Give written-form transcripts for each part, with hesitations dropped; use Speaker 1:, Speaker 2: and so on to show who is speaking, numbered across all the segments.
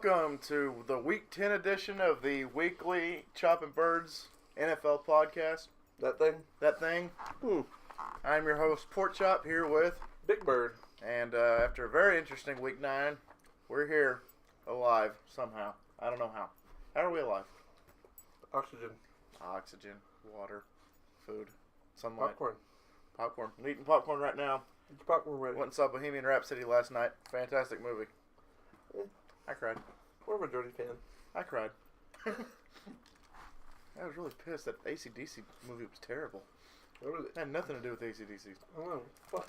Speaker 1: Welcome to the Week 10 edition of the weekly Chopping Birds NFL podcast.
Speaker 2: That thing?
Speaker 1: That thing. I'm your host, Pork Chop, here with
Speaker 2: Big Bird.
Speaker 1: And after a very interesting Week 9, we're here alive somehow. I don't know how. How are we alive?
Speaker 2: Oxygen.
Speaker 1: Oxygen, water, food, sunlight.
Speaker 2: Popcorn.
Speaker 1: Popcorn. I'm eating popcorn right now.
Speaker 2: It's popcorn ready.
Speaker 1: Went and saw Bohemian Rhapsody last night. Fantastic movie. I cried.
Speaker 2: We're a majority fan.
Speaker 1: I cried. I was really pissed that AC/DC movie was terrible.
Speaker 2: What was it?
Speaker 1: It had nothing to do with AC/DC.
Speaker 2: I don't know. What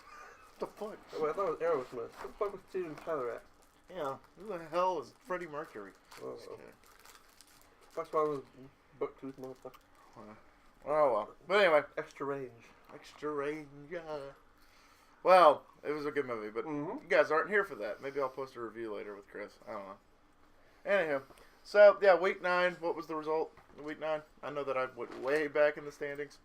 Speaker 1: the fuck?
Speaker 2: Oh, I thought it was Aerosmith. What the fuck was Steven Tyler at?
Speaker 1: Yeah, who the hell is Freddie Mercury?
Speaker 2: Oh,
Speaker 1: Just kidding.
Speaker 2: that's why I was bucktooth motherfucker.
Speaker 1: Oh well. But anyway.
Speaker 2: Extra range.
Speaker 1: Extra range, yeah. Well, it was a good movie, but
Speaker 2: Mm-hmm.
Speaker 1: you guys aren't here for that. Maybe I'll post a review later with Chris. I don't know. Anywho, so yeah, Week 9. What was the result in Week 9? I know that I went way back in the standings.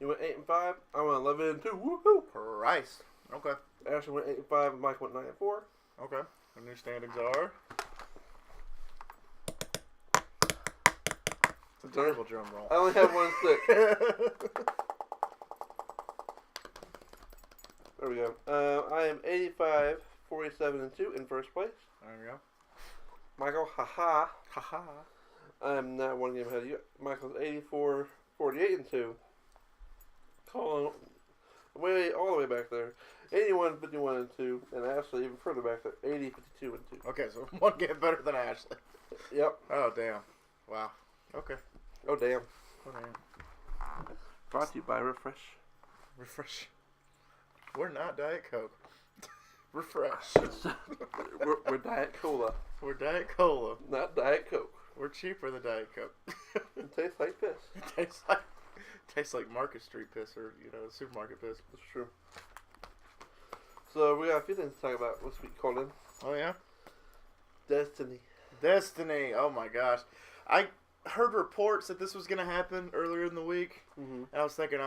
Speaker 2: You went 8-5. I went 11-2. Woohoo!
Speaker 1: Christ. Okay.
Speaker 2: Ashley went 8-5. And Mike went 9-4.
Speaker 1: Okay. The new standings are. It's a terrible drum roll.
Speaker 2: I only have one stick. There we go. I am 85, 47-2 in first place.
Speaker 1: There we go.
Speaker 2: Michael, haha.
Speaker 1: Haha.
Speaker 2: I'm now one game ahead of you. Michael's 84, 48-2. Colin, way all the way back there. 81, 51-2, and Ashley even further back there. 80, 52-2.
Speaker 1: Okay, so one game better than Ashley.
Speaker 2: Yep.
Speaker 1: Oh damn. Wow. Okay.
Speaker 2: Oh damn.
Speaker 1: Oh damn.
Speaker 2: Brought to you by Refresh.
Speaker 1: Refresh. We're not Diet Coke. Refresh.
Speaker 2: we're Diet Cola,
Speaker 1: We're Diet Cola.
Speaker 2: not Diet Coke.
Speaker 1: We're cheaper than Diet Coke.
Speaker 2: It tastes like piss.
Speaker 1: It tastes like Market Street piss or, supermarket piss.
Speaker 2: That's true. So we got a few things to talk about this week, Colin.
Speaker 1: Oh yeah?
Speaker 2: Destiny.
Speaker 1: Destiny. Oh my gosh. I heard reports that this was going to happen earlier in the week.
Speaker 2: Mm-hmm.
Speaker 1: And I was thinking,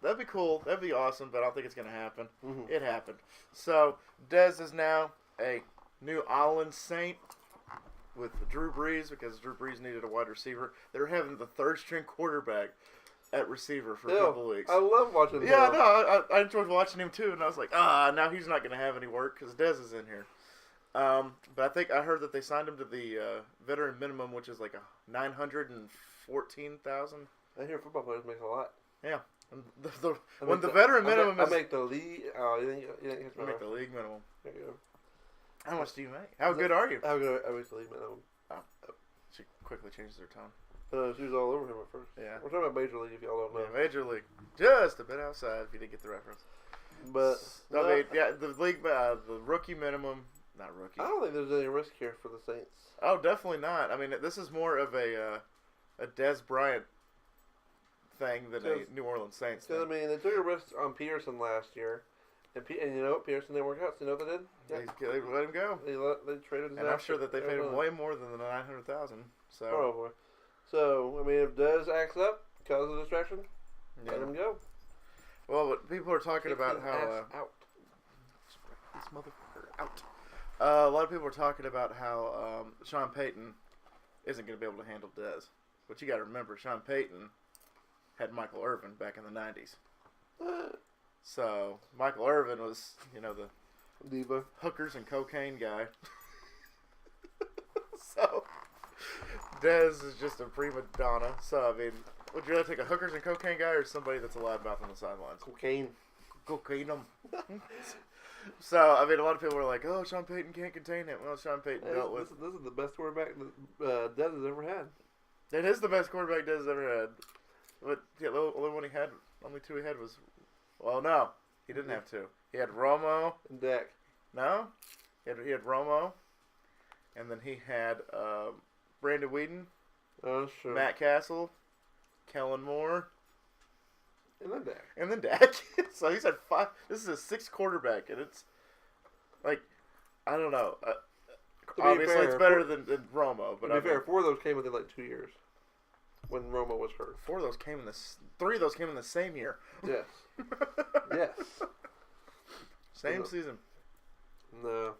Speaker 1: that'd be cool. That'd be awesome, but I don't think it's going to happen.
Speaker 2: Mm-hmm.
Speaker 1: It happened. So, Dez is now a New Orleans Saint with Drew Brees because Drew Brees needed a wide receiver. They're having the third-string quarterback at receiver for a couple of weeks.
Speaker 2: I love watching him.
Speaker 1: Yeah, no, I enjoyed watching him too, and I was like, now he's not going to have any work because Dez is in here. But I think I heard that they signed him to the veteran minimum, which is like $914,000.
Speaker 2: I hear football players make a lot.
Speaker 1: Yeah. When the veteran minimum is...
Speaker 2: I make the league... you didn't
Speaker 1: I make the league minimum.
Speaker 2: There you go.
Speaker 1: How much do you make? How good are you?
Speaker 2: I make the league minimum.
Speaker 1: She quickly changes her tone.
Speaker 2: She was all over him at first.
Speaker 1: Yeah.
Speaker 2: We're talking about Major League if y'all don't know.
Speaker 1: Yeah, Major League. Just a bit outside if you didn't get the reference.
Speaker 2: But...
Speaker 1: I mean, yeah, the league... the rookie minimum... Not rookie.
Speaker 2: I don't think there's any risk here for the Saints.
Speaker 1: Oh, definitely not. I mean, this is more of a Dez Bryant thing than a New Orleans Saints thing.
Speaker 2: Because, I mean, they took a risk on Pearson last year. And you know what? Pearson didn't work out. So you know what they did?
Speaker 1: Yeah. They let him go.
Speaker 2: They traded him.
Speaker 1: And I'm sure that they paid him way more than the $900,000. So.
Speaker 2: Probably. So, I mean, if Dez acts up, causes a distraction, let him go.
Speaker 1: Well, but people are talking about how...
Speaker 2: out.
Speaker 1: This motherfucker out. A lot of people are talking about how Sean Payton isn't going to be able to handle Dez. But you got to remember, Sean Payton had Michael Irvin back in the 90s. So, Michael Irvin was, the
Speaker 2: diva,
Speaker 1: hookers and cocaine guy. So, Dez is just a prima donna. So, I mean, would you rather take a hookers and cocaine guy or somebody that's a loudmouth on the sidelines?
Speaker 2: Cocaine.
Speaker 1: Cocaine them. So, I mean, a lot of people were like, oh, Sean Payton can't contain him. Well, Sean Payton dealt with...
Speaker 2: This is the best quarterback that Dez has ever had.
Speaker 1: That is the best quarterback Dez has ever had. But the only two he had was... Well, no. He didn't have two. He had Romo.
Speaker 2: And Dak.
Speaker 1: No. He had Romo. And then he had Brandon Weeden.
Speaker 2: Oh, sure.
Speaker 1: Matt Castle. Kellen Moore.
Speaker 2: And then
Speaker 1: Dak. So he's had 5. This is his 6th quarterback. And it's like, I don't know. Obviously, it's better than Romo. But
Speaker 2: to be fair, 4 of those came within like 2 years. When Romo was hurt.
Speaker 1: 3 of those came in the same year.
Speaker 2: Yes. Yes.
Speaker 1: Same season.
Speaker 2: No.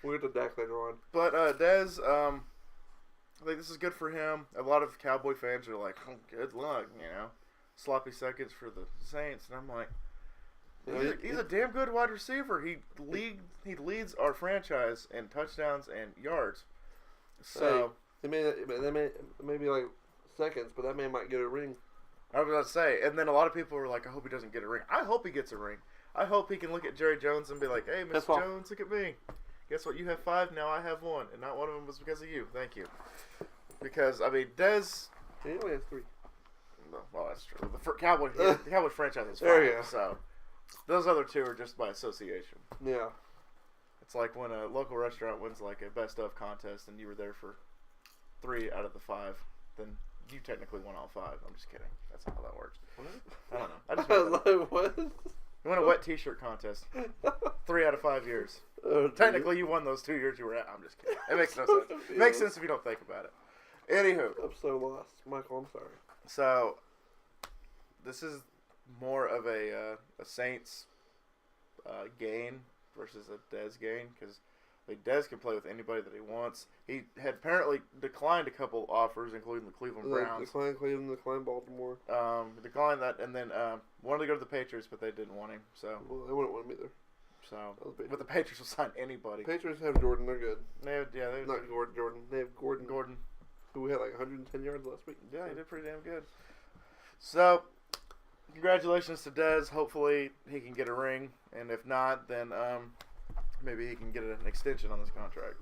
Speaker 2: We get to Dak later on.
Speaker 1: But Dez, I think this is good for him. A lot of Cowboy fans are like, oh, good luck, sloppy seconds for the Saints, and I'm like, he's a damn good wide receiver. He leads our franchise in touchdowns and yards. So
Speaker 2: they may be like seconds, but that man might get a ring.
Speaker 1: I was about to say, and then a lot of people were like, I hope he doesn't get a ring. I hope he gets a ring. I hope he can look at Jerry Jones and be like, hey, Mr. Jones, look at me. Guess what? You have 5, now I have 1. And not one of them was because of you. Thank you. Because, I mean, Dez...
Speaker 2: He only has 3.
Speaker 1: Well, that's true. The Cowboy franchise is 5.
Speaker 2: There you go.
Speaker 1: So, those other 2 are just by association.
Speaker 2: Yeah.
Speaker 1: It's like when a local restaurant wins like a best of contest and you were there for 3 out of the 5, then you technically won all 5. I'm just kidding. That's not how that works.
Speaker 2: What?
Speaker 1: I don't know. I just
Speaker 2: like, what?
Speaker 1: You won a wet T-shirt contest. 3 out of 5 years.
Speaker 2: Oh,
Speaker 1: technically, you won those 2 years you were at. I'm just kidding. It makes no sense. It makes sense if you don't think about it. Anywho.
Speaker 2: I'm so lost. Michael, I'm sorry.
Speaker 1: So, this is more of a Saints gain versus a Dez gain because Dez can play with anybody that he wants. He had apparently declined a couple offers, including the Cleveland Browns.
Speaker 2: Declined Cleveland, declined Baltimore.
Speaker 1: Declined that, and then wanted to go to the Patriots, but they didn't want him. So,
Speaker 2: well, they wouldn't want him either.
Speaker 1: So, but the Patriots will sign anybody.
Speaker 2: Patriots have Jordan. They're good.
Speaker 1: They're
Speaker 2: not Jordan. They have Gordon.
Speaker 1: Gordon,
Speaker 2: who had like 110 yards last week.
Speaker 1: Yeah, he did pretty damn good. So, congratulations to Dez. Hopefully, he can get a ring, and if not, then maybe he can get an extension on this contract.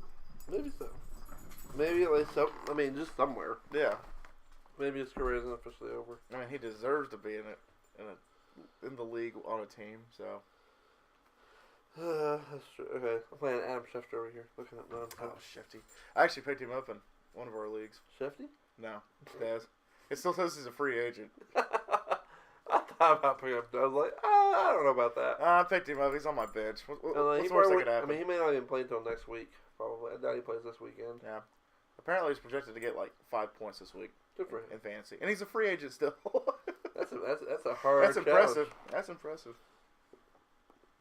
Speaker 2: Maybe so. Maybe at least some. I mean, just somewhere.
Speaker 1: Yeah.
Speaker 2: Maybe his career isn't officially over.
Speaker 1: I mean, he deserves to be in the league on a team. So.
Speaker 2: That's true. Okay, I'm playing Adam Schefter over here, looking at
Speaker 1: Oh, Shefty. I actually picked him up in one of our leagues.
Speaker 2: Shefty?
Speaker 1: No, Dez. It still says he's a free agent.
Speaker 2: I thought about picking up. I was like, I don't know about that.
Speaker 1: I picked him up. He's on my bench. What's the worst that could happen?
Speaker 2: I mean, he may not even play until next week. Probably. I doubt he plays this weekend.
Speaker 1: Yeah. Apparently, he's projected to get like 5 points this week.
Speaker 2: Good for him.
Speaker 1: In fantasy, and he's a free agent still.
Speaker 2: that's a hard.
Speaker 1: That's impressive. That's impressive.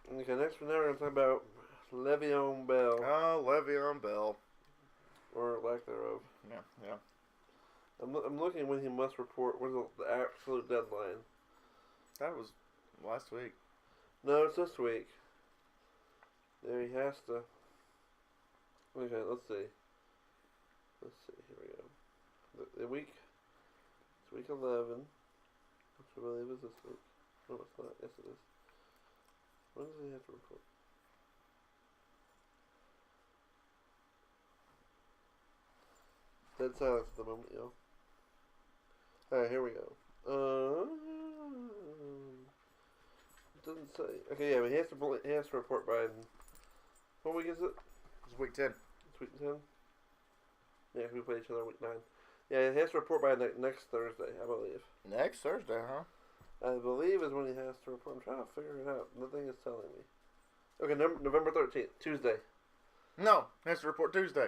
Speaker 2: Okay, next we're going to talk about Le'Veon Bell.
Speaker 1: Oh, Le'Veon Bell.
Speaker 2: Or lack thereof.
Speaker 1: Yeah.
Speaker 2: I'm looking when he must report. When's the absolute deadline?
Speaker 1: That was last week.
Speaker 2: No, it's this week. There he has to. Okay, let's see. Here we go. The week. It's week 11. Which I believe is this week. No, it's not. Yes, it is. When does he have to report? Dead silence at the moment, yo. Alright, here we go. Doesn't say. Okay, yeah, but he has to report by. What week is it?
Speaker 1: It's week 10.
Speaker 2: It's week 10? Yeah, we play each other week 9. Yeah, he has to report by next Thursday, I believe.
Speaker 1: Next Thursday, huh?
Speaker 2: I believe is when he has to report. I'm trying to figure it out. Nothing is telling me. Okay, November 13th, Tuesday.
Speaker 1: No, he has to report Tuesday.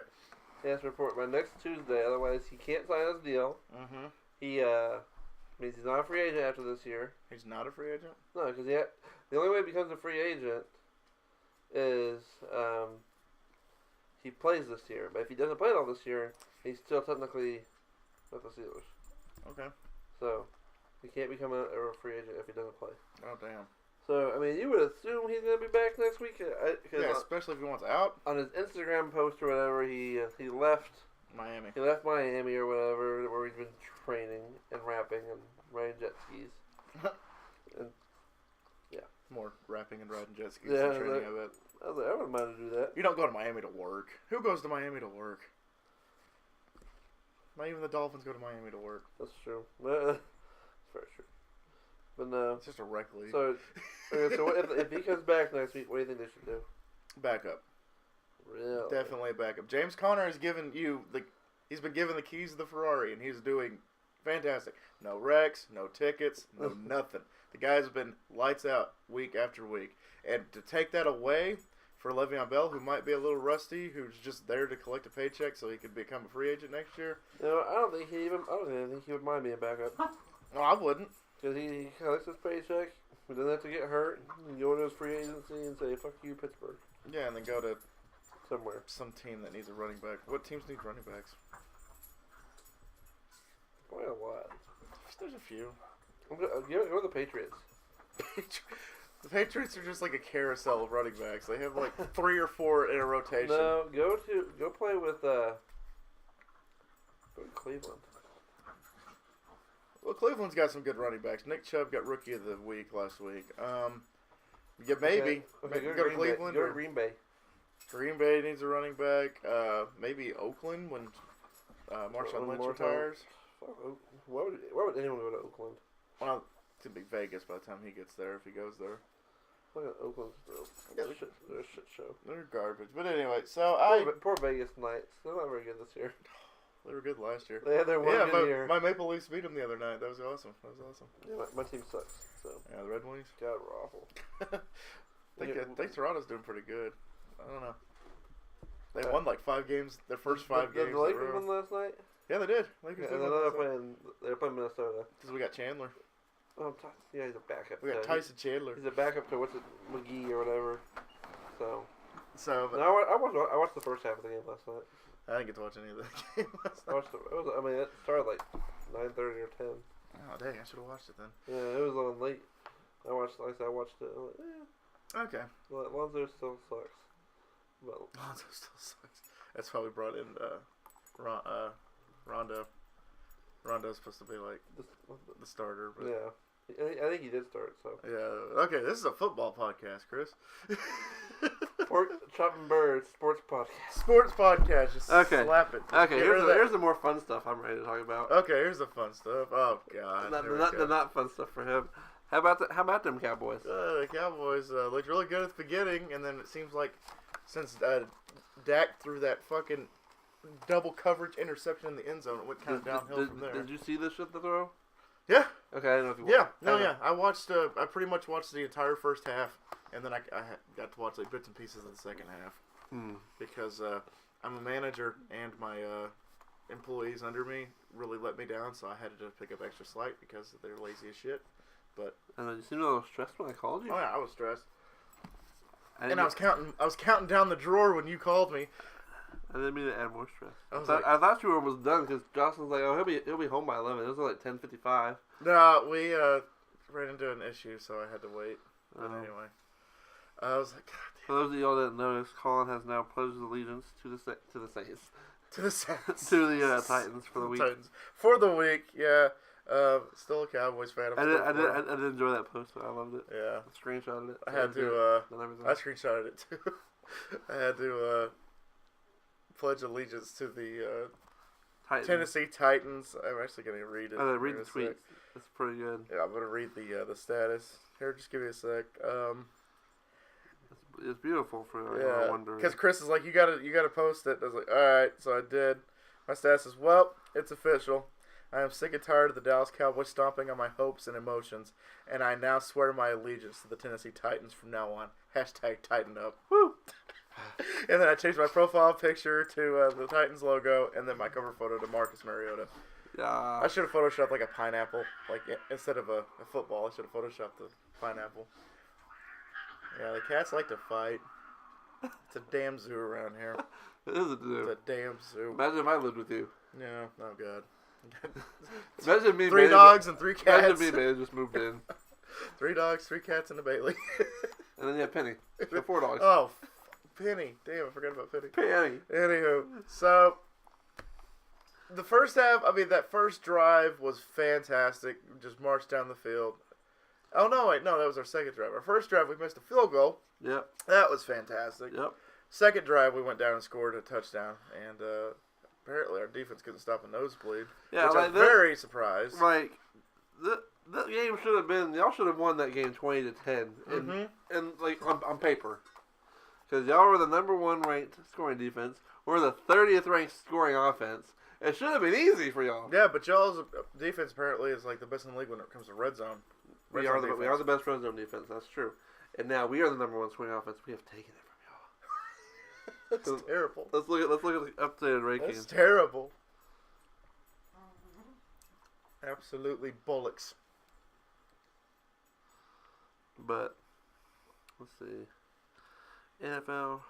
Speaker 2: He has to report by next Tuesday, otherwise he can't sign his deal.
Speaker 1: Mm-hmm.
Speaker 2: He means he's not a free agent after this year.
Speaker 1: He's not a free agent?
Speaker 2: No, because the only way he becomes a free agent is he plays this year. But if he doesn't play it all this year, he's still technically with the Steelers.
Speaker 1: Okay.
Speaker 2: So he can't become a free agent if he doesn't play.
Speaker 1: Oh, damn.
Speaker 2: So, I mean, you would assume he's going to be back next week.
Speaker 1: Yeah, especially if he wants out.
Speaker 2: On his Instagram post or whatever, he left
Speaker 1: Miami.
Speaker 2: He left Miami or whatever, where he's been training and rapping and riding jet skis. And, yeah.
Speaker 1: More rapping and riding jet skis than training, I bet.
Speaker 2: I was like, I wouldn't mind to do that.
Speaker 1: You don't go to Miami to work. Who goes to Miami to work? Not even the Dolphins go to Miami to work.
Speaker 2: That's true. That's very true. But no.
Speaker 1: It's just a rec league.
Speaker 2: So, okay, so if he comes back next week, what do you think they should do?
Speaker 1: Back up.
Speaker 2: Really?
Speaker 1: Definitely back up. James Conner has given you he's been given the keys of the Ferrari, and he's doing fantastic. No wrecks, no tickets, no nothing. The guy's been lights out week after week. And to take that away for Le'Veon Bell, who might be a little rusty, who's just there to collect a paycheck so he could become a free agent next year.
Speaker 2: No, I don't think he would mind being back up.
Speaker 1: No, I wouldn't.
Speaker 2: Because he collects his paycheck, he doesn't have to get hurt, and go to his free agency and say, fuck you, Pittsburgh.
Speaker 1: Yeah, and then go to
Speaker 2: somewhere.
Speaker 1: Some team that needs a running back. What teams need running backs?
Speaker 2: Probably a lot.
Speaker 1: There's a few.
Speaker 2: Go the Patriots.
Speaker 1: The Patriots are just like a carousel of running backs. They have like 3 or 4 in a rotation.
Speaker 2: No, go play with go to Cleveland.
Speaker 1: Well, Cleveland's got some good running backs. Nick Chubb got Rookie of the Week last week. Yeah, maybe.
Speaker 2: Okay,
Speaker 1: Go to Cleveland.
Speaker 2: Go to Green Bay.
Speaker 1: Green Bay needs a running back. Maybe Oakland when Marshawn Lynch retires.
Speaker 2: Why would anyone go to Oakland?
Speaker 1: Well, it's gonna be Vegas by the time he gets there if he goes there.
Speaker 2: Look at Oakland's they're a shit show.
Speaker 1: They're garbage. But anyway, so
Speaker 2: poor Vegas Knights. They're not very good this year.
Speaker 1: They were good last year.
Speaker 2: They had their one good year.
Speaker 1: My Maple Leafs beat them the other night. That was awesome.
Speaker 2: Yeah, my team sucks. So
Speaker 1: yeah, the Red Wings.
Speaker 2: God, we're awful.
Speaker 1: I think Toronto's doing pretty good. I don't know. They won like 5 games. Their first 5 games.
Speaker 2: Did the Lakers win last night?
Speaker 1: Yeah, they did.
Speaker 2: Lakers and then they're playing Minnesota.
Speaker 1: Because we got Chandler.
Speaker 2: Oh, yeah, he's a backup.
Speaker 1: We got Tyson Chandler.
Speaker 2: He's a backup to McGee or whatever.
Speaker 1: But
Speaker 2: no, I watched the first half of the game last night.
Speaker 1: I didn't get to watch any of that game last night.
Speaker 2: It started like 9:30 or 10.
Speaker 1: Oh dang! I should have watched it then.
Speaker 2: Yeah, it was on late. I watched it. I'm like,
Speaker 1: Okay.
Speaker 2: Lonzo still sucks. But
Speaker 1: Lonzo still sucks. That's why we brought in Rondo. Rondo's supposed to be like the starter. But
Speaker 2: yeah, I think he did start. So
Speaker 1: yeah. Okay, this is a football podcast, Chris.
Speaker 2: Pork chopping birds, sports podcast.
Speaker 1: Sports podcast. Just slap it.
Speaker 2: Okay, here's the more fun stuff I'm ready to talk about.
Speaker 1: Okay, here's the fun stuff. Oh God.
Speaker 2: The not fun stuff for him. How about them Cowboys?
Speaker 1: The Cowboys looked really good at the beginning, and then it seems like since Dak threw that fucking double coverage interception in the end zone, it went kind of downhill from there.
Speaker 2: Did you see this shit to throw?
Speaker 1: Yeah.
Speaker 2: Okay, I don't know if you watched.
Speaker 1: Yeah. I watched. I pretty much watched the entire first half, and then I got to watch like bits and pieces of the second half because I'm a manager and my employees under me really let me down, so I had to just pick up extra slack because they're lazy as shit. But
Speaker 2: you seemed a little stressed when I called you.
Speaker 1: Oh yeah, I was stressed. I was counting down the drawer when you called me.
Speaker 2: I didn't mean to add more stress.
Speaker 1: I
Speaker 2: thought you were almost done because Jocelyn's like, oh, he'll be home by 11. It was like 10:55.
Speaker 1: No, we ran into an issue, so I had to wait. But anyway, I was like, God damn.
Speaker 2: For those of y'all that didn't notice, Colin has now pledged his allegiance to the Saints.
Speaker 1: To the Saints.
Speaker 2: To the Titans for the week.
Speaker 1: Titans. For the week, yeah. Still a Cowboys fan.
Speaker 2: I did enjoy that post. I loved it.
Speaker 1: Yeah.
Speaker 2: I screenshotted it.
Speaker 1: I had to. I screenshotted it too. I had to pledge allegiance to the Tennessee Titans. I'm actually going to read it.
Speaker 2: Read the tweet. It's pretty good.
Speaker 1: Yeah, I'm going to read the status. Here, just give me a sec.
Speaker 2: It's beautiful for I wonder.
Speaker 1: Because Chris is like, you gotta post it. I was like, all right, so I did. My status is, well, it's official. I am sick and tired of the Dallas Cowboys stomping on my hopes and emotions, and I now swear my allegiance to the Tennessee Titans from now on. Hashtag Tighten Up. Woo! And then I changed my profile picture to the Titans logo, and then my cover photo to Marcus Mariota.
Speaker 2: Yeah.
Speaker 1: I should have photoshopped like a pineapple, like instead of a football. I should have photoshopped the pineapple. Yeah, the cats like to fight. It's a damn zoo around here.
Speaker 2: It is a zoo.
Speaker 1: It's a damn zoo.
Speaker 2: Imagine if I lived with you.
Speaker 1: Yeah. Oh God.
Speaker 2: Imagine me.
Speaker 1: 3 dogs and 3 cats.
Speaker 2: Imagine me, man, just moved in.
Speaker 1: 3 dogs, 3 cats, and a Bailey.
Speaker 2: And then you have Penny. So 4 dogs.
Speaker 1: Oh, Penny. Damn, I forgot about Penny.
Speaker 2: Penny.
Speaker 1: Anywho, so the first half, that first drive was fantastic. We just marched down the field. Oh, no, wait. No, that was our second drive. Our first drive, we missed a field goal.
Speaker 2: Yep.
Speaker 1: That was fantastic.
Speaker 2: Yep.
Speaker 1: Second drive, we went down and scored a touchdown. And apparently our defense couldn't stop a nosebleed. Yeah, which I'm very surprised.
Speaker 2: Like, that game should have been... Y'all should have won that game 20-10. And like, on paper. Because y'all were the number 1 ranked scoring defense. We're the 30th ranked scoring offense. It should have been easy for y'all.
Speaker 1: Yeah, but y'all's defense apparently is like the best in the league when it comes to red zone.
Speaker 2: We are the best red zone defense. That's true. And now we are the number 1 scoring offense. We have taken it from y'all.
Speaker 1: That's terrible.
Speaker 2: Let's look at the updated rankings.
Speaker 1: That's terrible. Absolutely bollocks.
Speaker 2: But let's see. NFL.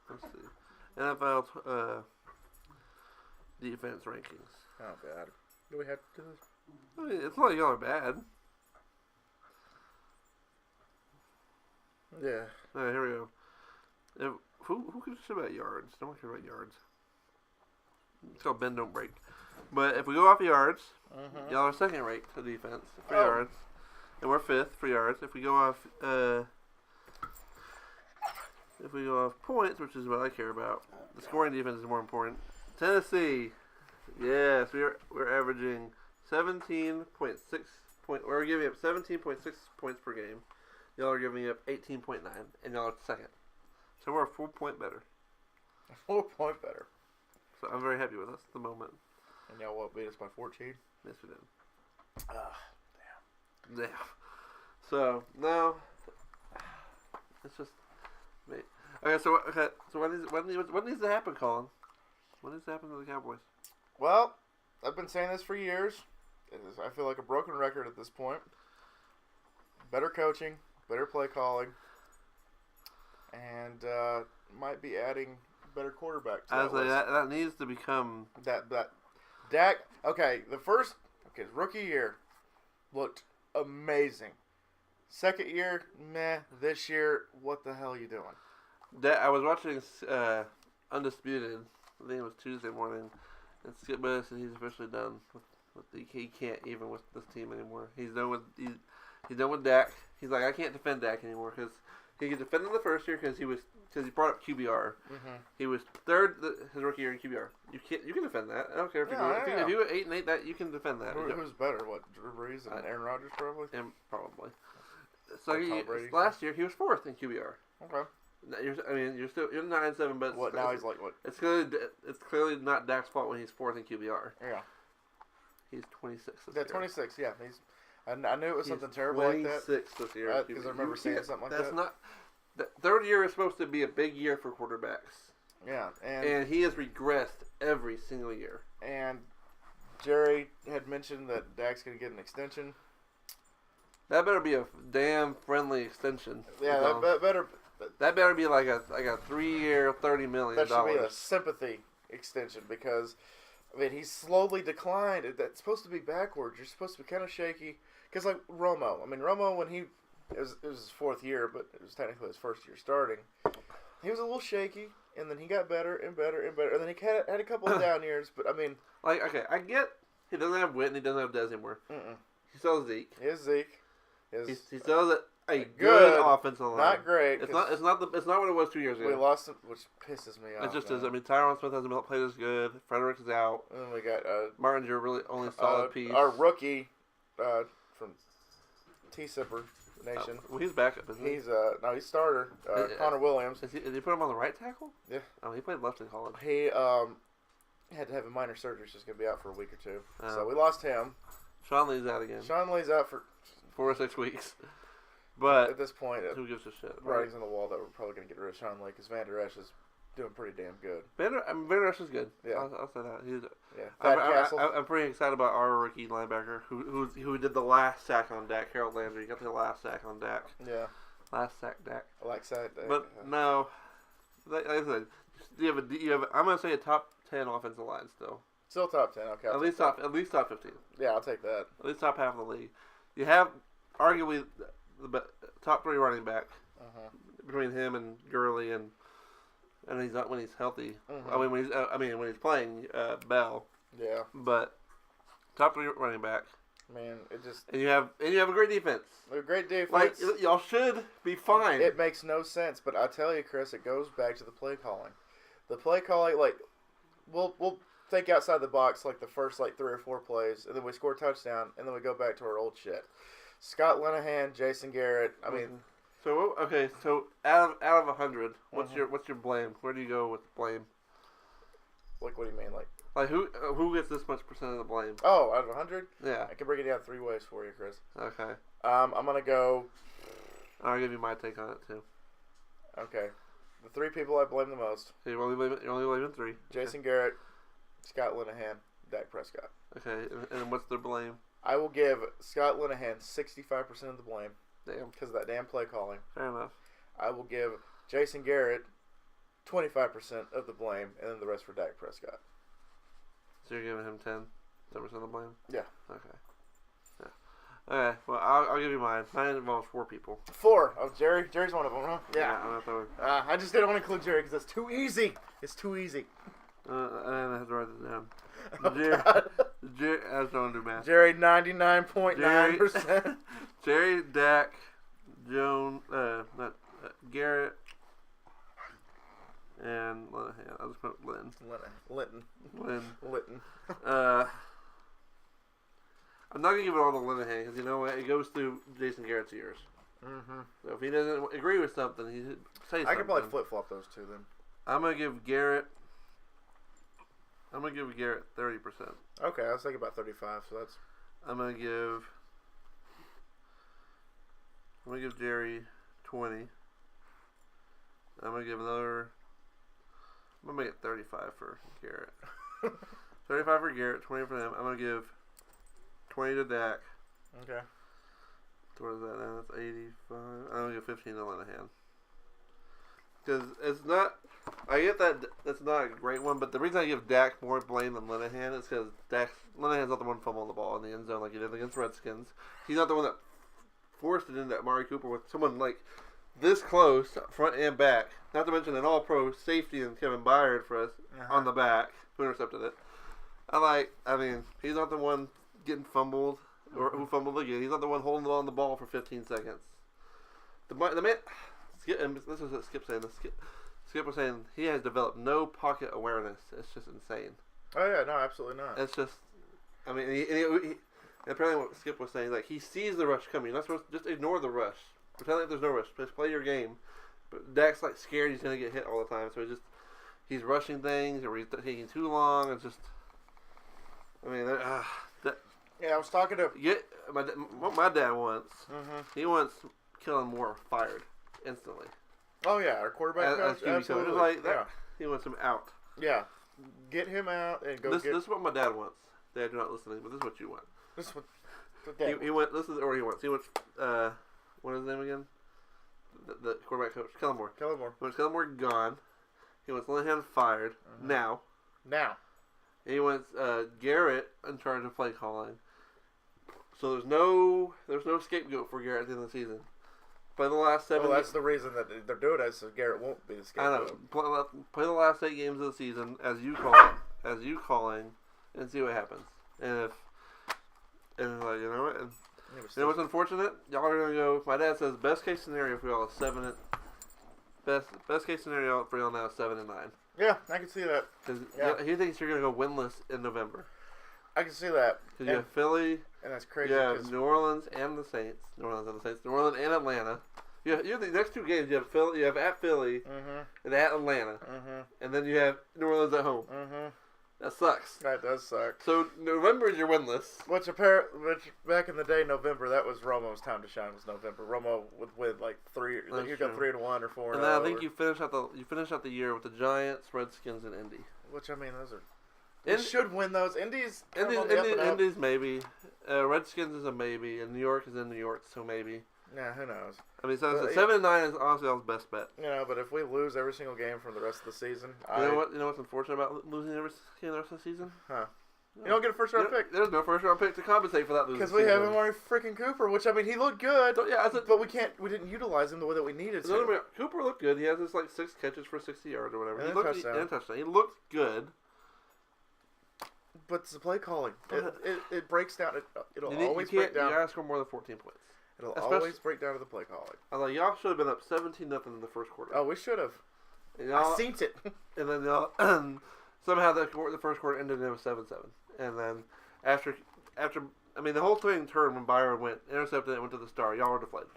Speaker 2: Let's see. NFL defense rankings.
Speaker 1: Oh, God. Do we have to do this?
Speaker 2: I mean, it's not like y'all are bad.
Speaker 1: Yeah.
Speaker 2: Alright, here we go. Who gives a shit about yards? No one cares about yards. It's called bend, don't break. But if we go off yards, y'all are second rate for defense for yards. And we're fifth for yards. If we go off points, which is what I care about, the scoring defense is more important. Tennessee, yes, we're averaging 17.6 point. We're giving up 17.6 points per game. Y'all are giving up 18.9, and y'all are second. So we're a full point better.
Speaker 1: A full point better.
Speaker 2: So I'm very happy with us at the moment.
Speaker 1: And y'all what, beat us by 14?
Speaker 2: Yes, we did.
Speaker 1: Damn.
Speaker 2: Yeah. So now it's just me. Okay. So what needs to happen, Colin? What needs to happen to the Cowboys?
Speaker 1: Well, I've been saying this for years. I feel like a broken record at this point. Better coaching, better play calling, and might be adding better quarterback to
Speaker 2: that needs to become
Speaker 1: that Dak. Rookie year looked amazing. Second year, meh. This year, what the hell are you doing?
Speaker 2: I was watching Undisputed. I think it was Tuesday morning, and Skip Bayless said he's officially done he can't even with this team anymore. He's done with Dak. He's like, I can't defend Dak anymore because he could defend him the first year because he brought up QBR.
Speaker 1: Mm-hmm.
Speaker 2: He was third his rookie year in QBR. You can defend that. I don't care if you were 8-8, that you can defend that.
Speaker 1: Who's better? What, Drew Brees and Aaron Rodgers probably?
Speaker 2: And probably. So last year he was fourth in QBR.
Speaker 1: Okay.
Speaker 2: You're 9-7, but
Speaker 1: what now? He's like what?
Speaker 2: It's clearly not Dak's fault when he's fourth in QBR.
Speaker 1: Yeah.
Speaker 2: He's 26.
Speaker 1: Yeah, 26. Yeah, I knew it was something terrible like that.
Speaker 2: 26 this year.
Speaker 1: Because I remember seeing something like that.
Speaker 2: That's not. The third year is supposed to be a big year for quarterbacks.
Speaker 1: Yeah,
Speaker 2: and he has regressed every single year.
Speaker 1: And Jerry had mentioned that Dak's going to get an extension.
Speaker 2: That better be a damn friendly extension.
Speaker 1: Yeah,
Speaker 2: that better be like a 3-year, $30 million.
Speaker 1: That should be a sympathy extension because, I mean, he's slowly declined. That's supposed to be backwards. You're supposed to be kind of shaky. Because, like, Romo. I mean, Romo, when it was his fourth year, but it was technically his first year starting, he was a little shaky, and then he got better and better and better. And then he had a couple of down years, but, I mean...
Speaker 2: Like, okay, I get he doesn't have Witt and he doesn't have Dez anymore. He still has Zeke.
Speaker 1: He has Zeke.
Speaker 2: He still has a good offensive line.
Speaker 1: Not great.
Speaker 2: It's not what it was 2 years ago.
Speaker 1: We lost him, which pisses me off.
Speaker 2: It just is. I mean, Tyron Smith hasn't played as good. Frederick is out.
Speaker 1: And then we got
Speaker 2: Martin's your really only solid piece.
Speaker 1: Our rookie from T-Sipper Nation.
Speaker 2: Well, he's backup, isn't he?
Speaker 1: He's starter. Connor Williams.
Speaker 2: Did he put him on the right tackle?
Speaker 1: Yeah.
Speaker 2: Oh, he played left in college.
Speaker 1: He had to have a minor surgery. He's going to be out for a week or two. So we lost him.
Speaker 2: Sean Lee's out again.
Speaker 1: Sean Lee's out for
Speaker 2: 4 or 6 weeks. But
Speaker 1: at this point,
Speaker 2: who gives a shit?
Speaker 1: Writing's on the wall that we're probably going to get rid of Sean Lee because Van Der Esch is doing pretty damn good.
Speaker 2: Van Der Esch is good.
Speaker 1: Yeah,
Speaker 2: I'll say that.
Speaker 1: I'm
Speaker 2: pretty excited about our rookie linebacker who did the last sack on Dak. Harold Landry got the last sack on Dak.
Speaker 1: Yeah,
Speaker 2: last sack Dak.
Speaker 1: Dak.
Speaker 2: But no, like I said, you have. I'm gonna say a top 10 offensive line still.
Speaker 1: Still top 10. Okay.
Speaker 2: At least top 15.
Speaker 1: Yeah, I'll take that.
Speaker 2: At least top half of the league. You have arguably the top 3 running back between him and Gurley and he's not when he's healthy. I mean when he's playing Bell.
Speaker 1: Yeah.
Speaker 2: But top 3 running back.
Speaker 1: Man, it just
Speaker 2: and you have a great defense.
Speaker 1: A great defense.
Speaker 2: Like y'all should be fine.
Speaker 1: It makes no sense, but I tell you, Chris, it goes back to the play calling. The play calling, like we'll think outside the box like the first 3 or 4 plays, and then we score a touchdown, and then we go back to our old shit. Scott Linehan, Jason Garrett. I mean,
Speaker 2: so out of 100, what's your blame? Where do you go with blame?
Speaker 1: Like, what do you mean,
Speaker 2: like who gets this much % of the blame?
Speaker 1: Oh, out of 100?
Speaker 2: Yeah,
Speaker 1: I can break it down 3 ways for you, Chris.
Speaker 2: Okay.
Speaker 1: I'm gonna go.
Speaker 2: I'll give you my take on it too.
Speaker 1: Okay, the 3 people I blame the most.
Speaker 2: You're only blaming 3.
Speaker 1: Jason Garrett, Scott Linehan, Dak Prescott.
Speaker 2: Okay, and what's their blame?
Speaker 1: I will give Scott Linehan 65% of the blame.
Speaker 2: Damn.
Speaker 1: Because of that damn play calling.
Speaker 2: Fair enough.
Speaker 1: I will give Jason Garrett 25% of the blame, and then the rest for Dak Prescott.
Speaker 2: So you're giving him 10% of the blame?
Speaker 1: Yeah.
Speaker 2: Okay. Yeah. Okay, well, I'll give you mine. Mine involves 4 people.
Speaker 1: 4. Oh, Jerry. Jerry's one of them, huh? Yeah.
Speaker 2: I'm not throwing.
Speaker 1: I just didn't want to include Jerry because it's too easy. It's too easy.
Speaker 2: I have to write this down.
Speaker 1: Oh,
Speaker 2: Jerry, I just don't want to do math.
Speaker 1: Jerry, 99.9%.
Speaker 2: Jerry, Dak, Joan, Garrett, and I'll just put Lynn.
Speaker 1: Linton.
Speaker 2: I'm not going to give it all to Linehan because you know what? It goes through Jason Garrett's ears.
Speaker 1: Mm-hmm.
Speaker 2: So if he doesn't agree with something, he should say something.
Speaker 1: I could probably flip-flop those two then.
Speaker 2: I'm going to give Garrett 30%.
Speaker 1: Okay, I was thinking about 35, so that's...
Speaker 2: I'm going to give Jerry 20. I'm going to give another... I'm going to make it 35 for Garrett. 35 for Garrett, 20 for him. I'm going to give 20 to Dak.
Speaker 1: Okay.
Speaker 2: What is that now? That's 85. I'm going to give 15 to Linehan. Because it's not... I get that that's not a great one, but the reason I give Dak more blame than Linehan is because Linehan's not the one fumbling the ball in the end zone like he did against Redskins. He's not the one that forced it into Amari Cooper with someone like this close, front and back. Not to mention an all-pro safety and Kevin Byard for us on the back who intercepted it. I mean, he's not the one getting fumbled or who fumbled again. He's not the one holding the ball on the ball for 15 seconds. The man, Skip, and this is what Skip saying. Skip was saying he has developed no pocket awareness. It's just insane.
Speaker 1: Oh yeah, no, absolutely not.
Speaker 2: It's just, I mean, he apparently what Skip was saying, like he sees the rush coming. You're not supposed to just ignore the rush. Pretend like there's no rush. Just play your game. But Dak's like scared he's gonna get hit all the time, so he's rushing things or he's taking too long. It's just, I mean,
Speaker 1: yeah, I was talking to
Speaker 2: what my dad wants. Mm-hmm. He wants Kellen Moore fired instantly.
Speaker 1: Oh yeah, our quarterback coach. Absolutely.
Speaker 2: Like that, yeah. He wants him out.
Speaker 1: Yeah, get him out and go.
Speaker 2: This is what my dad wants. Dad, you're not listening, but this is what you want.
Speaker 1: This is what
Speaker 2: he went. This is what he wants. He wants. What is his name again? The quarterback coach, Kellen Moore.
Speaker 1: He
Speaker 2: wants Kellen Moore gone. He wants Linehan fired now. He wants Garrett in charge of play calling. So there's no scapegoat for Garrett at the end of the season. Play the last 7.
Speaker 1: Well, that's the reason that they're doing it, so Garrett won't be the scapegoat.
Speaker 2: I know. Play the last 8 games of the season as you calling, and see what happens. And like you know what, and you know what's unfortunate? Y'all are gonna go. My dad says best case scenario for y'all is 7. Best case scenario for y'all now is 7-9.
Speaker 1: Yeah, I can see that.
Speaker 2: Because he thinks you're gonna go winless in November.
Speaker 1: I can see that.
Speaker 2: Because you have Philly,
Speaker 1: and that's crazy.
Speaker 2: You have New Orleans and the Saints. New Orleans and Atlanta. You have the next 2 games. You have Philly. You have at Philly and at Atlanta, and then you have New Orleans at home. That sucks.
Speaker 1: That does suck.
Speaker 2: So November is your winless.
Speaker 1: Which back in the day, November, that was Romo's time to shine. Was November. Romo would win like 3. You got 3-1 or 4.
Speaker 2: And then I think you finish out the year with the Giants, Redskins, and Indy.
Speaker 1: Which I mean, those are. They should win those. Indies
Speaker 2: maybe. Redskins is a maybe, and New York is in New York, so maybe.
Speaker 1: Yeah, who knows?
Speaker 2: I mean, so 7-9 is honestly our best bet.
Speaker 1: You know, but if we lose every single game from the rest of the season,
Speaker 2: You know what's unfortunate about losing every game the rest of the season?
Speaker 1: Huh? You don't get a first round pick.
Speaker 2: There's no first round pick to compensate for that losing.
Speaker 1: Because we have Amari freaking Cooper, which I mean, he looked good.
Speaker 2: So, yeah,
Speaker 1: but we didn't utilize him the way that we needed to.
Speaker 2: Cooper looked good. He has this like 6 catches for 60 yards or whatever.
Speaker 1: And
Speaker 2: a touchdown. He looked good.
Speaker 1: But it's the play calling. It breaks down. It'll always break down.
Speaker 2: You gotta score more than 14 points.
Speaker 1: It'll always break down to the play calling.
Speaker 2: I was like, y'all should have been up 17-0 in the first quarter.
Speaker 1: Oh, we should have. I seen it.
Speaker 2: And then somehow the first quarter ended and it was 7-7. And then after I mean the whole thing turned when Byron went intercepted and went to the star. Y'all were deflated.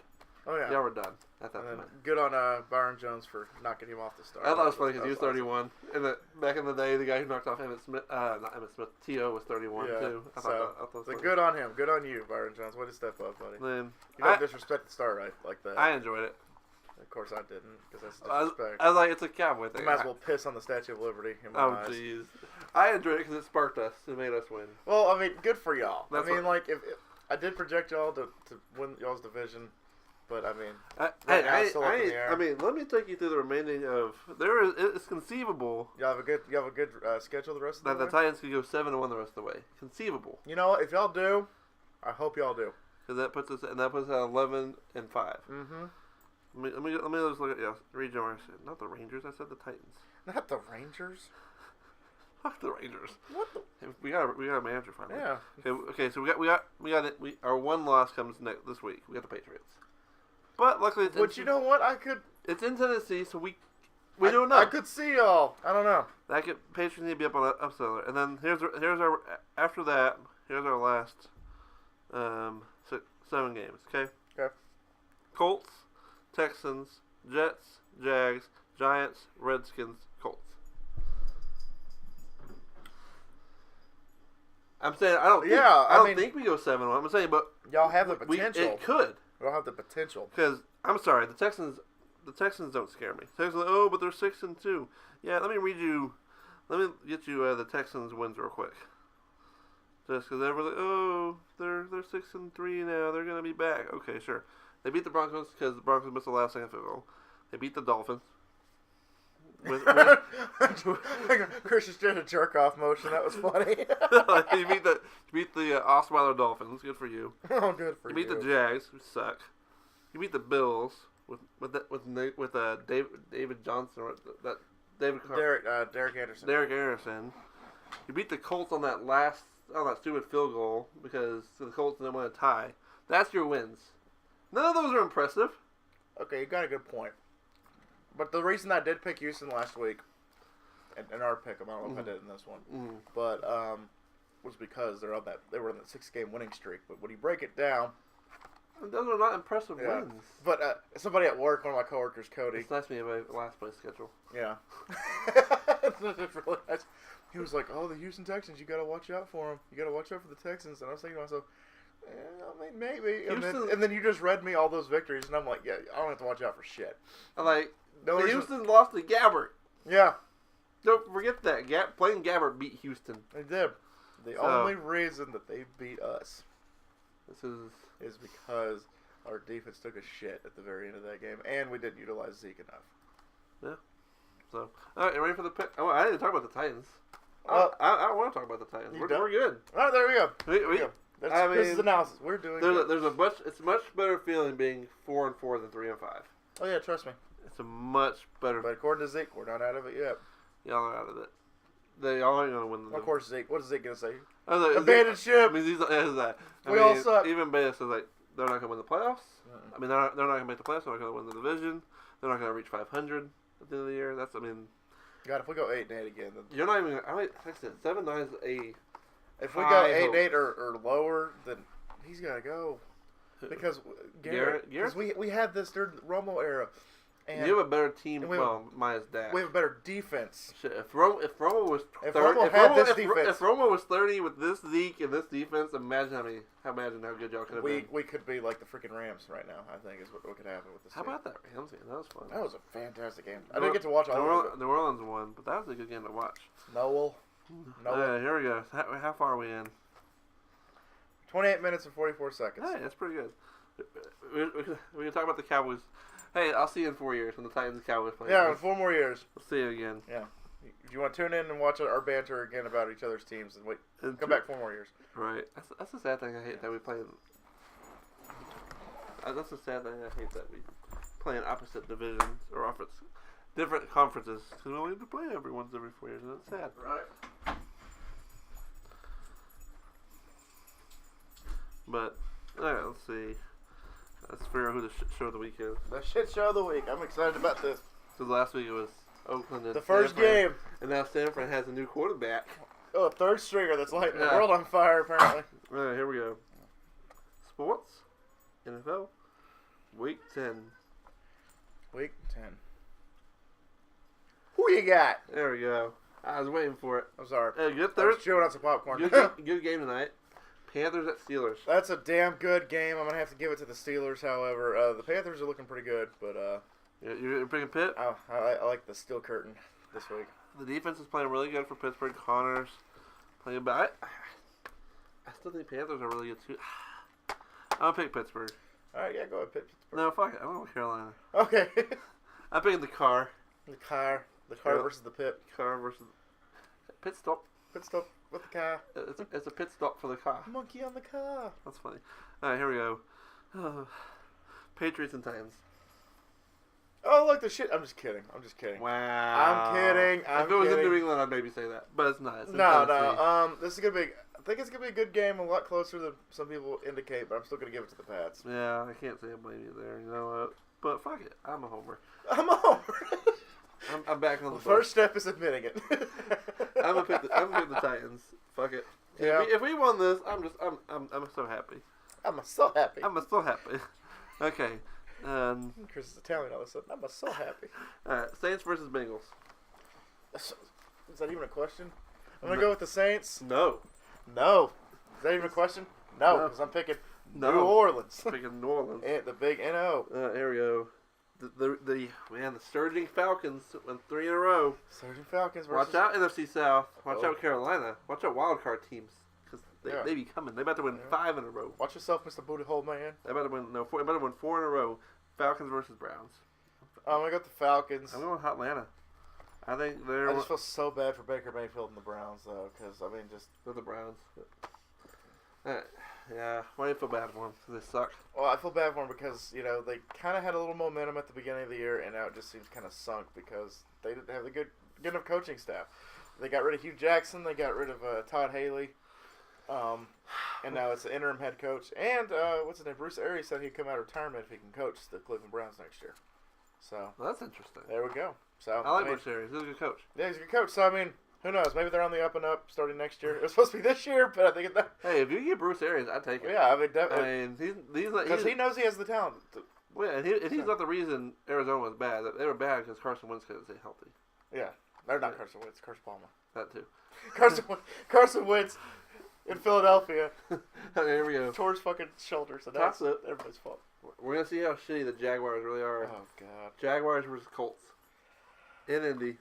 Speaker 1: Oh yeah.
Speaker 2: Y'all were done at that point.
Speaker 1: Good on Byron Jones for knocking him off the star.
Speaker 2: I thought it was funny because he was 31. And back in the day, the guy who knocked off Emmitt Smith, not Emmitt Smith, T.O. was 31 too. I thought
Speaker 1: good on him. Good on you, Byron Jones. Way to step up, buddy.
Speaker 2: Man,
Speaker 1: you don't disrespect the star right like that.
Speaker 2: I enjoyed it.
Speaker 1: Of course I didn't, because that's disrespect.
Speaker 2: I was like, it's a cowboy thing.
Speaker 1: You might as well piss on the Statue of Liberty.
Speaker 2: Oh, jeez. I enjoyed it because it sparked us. It made us win.
Speaker 1: Well, I mean, good for y'all.
Speaker 2: That's
Speaker 1: I mean, like, if I did project y'all to win y'all's division, but I mean,
Speaker 2: I mean, let me take you through the remaining of. It's conceivable.
Speaker 1: You have a good schedule the rest of the way.
Speaker 2: The Titans could go 7-1 the rest of the way. Conceivable.
Speaker 1: You know what? If y'all do, I hope y'all do.
Speaker 2: Because that puts us at 11-5.
Speaker 1: Mm-hmm.
Speaker 2: Let me just look at region. Not the Rangers. I said the Titans.
Speaker 1: Not the Rangers.
Speaker 2: Fuck the Rangers.
Speaker 1: What the?
Speaker 2: We got a manager finally.
Speaker 1: Yeah.
Speaker 2: Okay. So we got it. Our one loss comes this week. We got the Patriots. But luckily,
Speaker 1: You know what?
Speaker 2: It's in Tennessee, so we don't know. I
Speaker 1: could see y'all. I don't know.
Speaker 2: Patriots need to be up on that upseller. And then here's our after that. Here's our last 7 games. Okay.
Speaker 1: Okay.
Speaker 2: Colts, Texans, Jets, Jags, Giants, Redskins, Colts. I'm saying I don't think we go 7-1. I'm saying, but
Speaker 1: y'all have the potential.
Speaker 2: It could.
Speaker 1: Y'all have the potential.
Speaker 2: Because I'm sorry, the Texans don't scare me. Texans, but they're 6-2. Yeah, let me get you the Texans wins real quick. Just because everyone's like, they're 6-3 now. They're gonna be back. Okay, sure. They beat the Broncos because the Broncos missed the last second field goal. They beat the Dolphins.
Speaker 1: Chris is doing a jerk off motion. That was funny.
Speaker 2: You beat the Osweiler Dolphins. Good for you.
Speaker 1: Oh, good for you.
Speaker 2: You beat the Jags, who suck. You beat the Bills with David Johnson or that David
Speaker 1: Derek Anderson.
Speaker 2: Derek Anderson. You beat the Colts on that stupid field goal because the Colts didn't want to tie. That's your wins. None of those are impressive.
Speaker 1: Okay, you got a good point. But the reason I did pick Houston last week, in our pick, I don't know if I did in this one, but was because they were on that 6-game winning streak. But when you break it down,
Speaker 2: those are not impressive wins.
Speaker 1: But somebody at work, one of my coworkers, Cody,
Speaker 2: it's nice to be my last place schedule.
Speaker 1: Yeah, it's really nice. He was like, "Oh, the Houston Texans, you got to watch out for them. You got to watch out for the Texans." And I was thinking to myself, I mean, maybe. And then you just read me all those victories, and I'm like, yeah, I don't have to watch out for shit.
Speaker 2: I'm like, Houston lost to Gabbert.
Speaker 1: Yeah.
Speaker 2: Don't forget that. Playing Gabbert beat Houston.
Speaker 1: They did. The only reason that they beat us is because our defense took a shit at the very end of that game, and we didn't utilize Zeke enough.
Speaker 2: Yeah. So, all right, you ready for the pick? Oh, I didn't talk about the Titans. I want to talk about the Titans. We're good.
Speaker 1: All right, there we go. This is analysis. We're doing good.
Speaker 2: It's a much better feeling being 4-4 than 3-5.
Speaker 1: Oh, yeah, trust me.
Speaker 2: It's a much better.
Speaker 1: But according to Zeke, we're not out of it yet.
Speaker 2: Y'all are out of it. They all ain't gonna win the.
Speaker 1: Of course, Zeke. What is Zeke gonna say?
Speaker 2: Abandoned
Speaker 1: ship.
Speaker 2: I mean,
Speaker 1: we all suck.
Speaker 2: Even Beta says like they're not gonna win the playoffs. I mean, they're not gonna make the playoffs. They're not gonna win the division. They're not gonna reach 500 at the end of the year.
Speaker 1: God, if we go 8-8 again, then
Speaker 2: you're not even. I said 7-9 is a.
Speaker 1: If we go 8-8 or lower, then he's gotta go. Because Garrett? We had this during the Romo era. And
Speaker 2: you have a better team. Minus Dak.
Speaker 1: We have a better defense.
Speaker 2: Shit, if Romo was 30, if Romo was 30 with this Zeke and this defense, imagine how good y'all could have been.
Speaker 1: We could be like the freaking Rams right now. I think is what could happen with this.
Speaker 2: How about that Rams game? That was fun.
Speaker 1: That was a fantastic game. I didn't get to watch all of it.
Speaker 2: New Orleans won, but that was a good game to watch.
Speaker 1: Noel.
Speaker 2: Here we go. How far are we in?
Speaker 1: 28 minutes and 44 seconds.
Speaker 2: Hey, that's pretty good. We can talk about the Cowboys. Hey, I'll see you in 4 years when the Titans and Cowboys play.
Speaker 1: Yeah, in 4 more years.
Speaker 2: We'll see you again.
Speaker 1: Yeah. If you want to tune in and watch our banter again about each other's teams, and come back 4 more years.
Speaker 2: Right. That's the sad thing. I hate that we play. That's the sad thing. I hate that we play in opposite divisions or different conferences because we only have to play every 4 years, and it's sad.
Speaker 1: Right.
Speaker 2: But all right, let's see. Let's figure out who the shit show of the week is.
Speaker 1: The shit show of the week. I'm excited about this.
Speaker 2: Because last week it was Oakland and
Speaker 1: the first game.
Speaker 2: And now Stanford has a new quarterback.
Speaker 1: Oh, a third stringer that's lighting the world on fire, apparently.
Speaker 2: All right, here we go. Sports. NFL. Week 10.
Speaker 1: Week 10. Who you got?
Speaker 2: There we go. I was waiting for it.
Speaker 1: I'm sorry.
Speaker 2: Good
Speaker 1: I was chewing on some popcorn.
Speaker 2: Good game tonight. Panthers at Steelers.
Speaker 1: That's a damn good game. I'm going to have to give it to the Steelers, however. The Panthers are looking pretty good, but...
Speaker 2: You're picking Pitt?
Speaker 1: I like the steel curtain this week.
Speaker 2: The defense is playing really good for Pittsburgh. Connor's playing bad. I still think Panthers are really good too. I'm gonna pick Pittsburgh.
Speaker 1: All right, yeah, go ahead, Pittsburgh.
Speaker 2: No, fuck it. I'm going with Carolina.
Speaker 1: Okay.
Speaker 2: I'm picking the car.
Speaker 1: The car versus the pit.
Speaker 2: Car versus pit stop.
Speaker 1: Pit stop with the car.
Speaker 2: It's a pit stop for the car.
Speaker 1: Monkey on the car.
Speaker 2: That's funny. All right, here we go. Patriots and Titans.
Speaker 1: Oh, look, the shit. I'm just kidding.
Speaker 2: Wow.
Speaker 1: I'm kidding.
Speaker 2: If it was in New England, I'd maybe say that, but it's not. It's in
Speaker 1: No.
Speaker 2: Tennessee.
Speaker 1: This is gonna be. I think it's gonna be a good game, a lot closer than some people indicate, but I'm still gonna give it to the Pats.
Speaker 2: Yeah, I can't say I blame you there. You know what? But fuck it, I'm a homer.
Speaker 1: I'm a homer.
Speaker 2: I'm back on the
Speaker 1: first step is admitting it.
Speaker 2: I'm gonna pick the Titans. Fuck it.
Speaker 1: Yeah.
Speaker 2: If we won this, I'm so happy.
Speaker 1: I'm so happy.
Speaker 2: I'm so happy. Okay.
Speaker 1: Chris is Italian all of a sudden. I'm so happy.
Speaker 2: Alright, Saints versus Bengals.
Speaker 1: Is that even a question? I'm gonna go with the Saints.
Speaker 2: No.
Speaker 1: Is that even a question? No, because I'm picking New Orleans.
Speaker 2: Picking New Orleans.
Speaker 1: And the big NO.
Speaker 2: Here we go. The surging Falcons went 3 in a row.
Speaker 1: Surging Falcons versus...
Speaker 2: Watch out, NFC South. Watch out, Carolina. Watch out, wild card teams. Because they be coming. They about to win 5 in a row.
Speaker 1: Watch yourself, Mr. Booty Hole Man.
Speaker 2: They about to win 4 in a row. Falcons versus Browns.
Speaker 1: I'm gonna go with the Falcons.
Speaker 2: I'm going with Atlanta. I think
Speaker 1: I just feel so bad for Baker Mayfield and the Browns, though, because, I mean, just...
Speaker 2: For the Browns. Yeah, why do you feel bad for them? Because they suck.
Speaker 1: Well, I feel bad for them because, you know, they kind of had a little momentum at the beginning of the year, and now it just seems kind of sunk because they didn't have the good enough coaching staff. They got rid of Hugh Jackson. They got rid of Todd Haley. And now it's the interim head coach. And, what's his name? Bruce Arians said he'd come out of retirement if he can coach the Cleveland Browns next year. So,
Speaker 2: well, that's interesting.
Speaker 1: There we go. So
Speaker 2: I like Bruce Arians. He's a good coach.
Speaker 1: Yeah, he's a good coach. So, I mean, who knows? Maybe they're on the up and up starting next year. It was supposed to be this year, but I think it's
Speaker 2: Hey, if you get Bruce Arians, I'd take it.
Speaker 1: Yeah, I mean,
Speaker 2: because
Speaker 1: he knows he has the talent.
Speaker 2: Well, and he's not the reason Arizona was bad. They were bad because Carson Wentz couldn't stay healthy.
Speaker 1: Yeah. They're not Carson Wentz. Carson Palmer.
Speaker 2: That too.
Speaker 1: Carson Wentz in Philadelphia.
Speaker 2: Okay, here we go.
Speaker 1: Tore his fucking shoulder, so that's everybody's fault.
Speaker 2: We're going to see how shitty the Jaguars really are.
Speaker 1: Oh, God.
Speaker 2: Jaguars versus Colts. In Indy.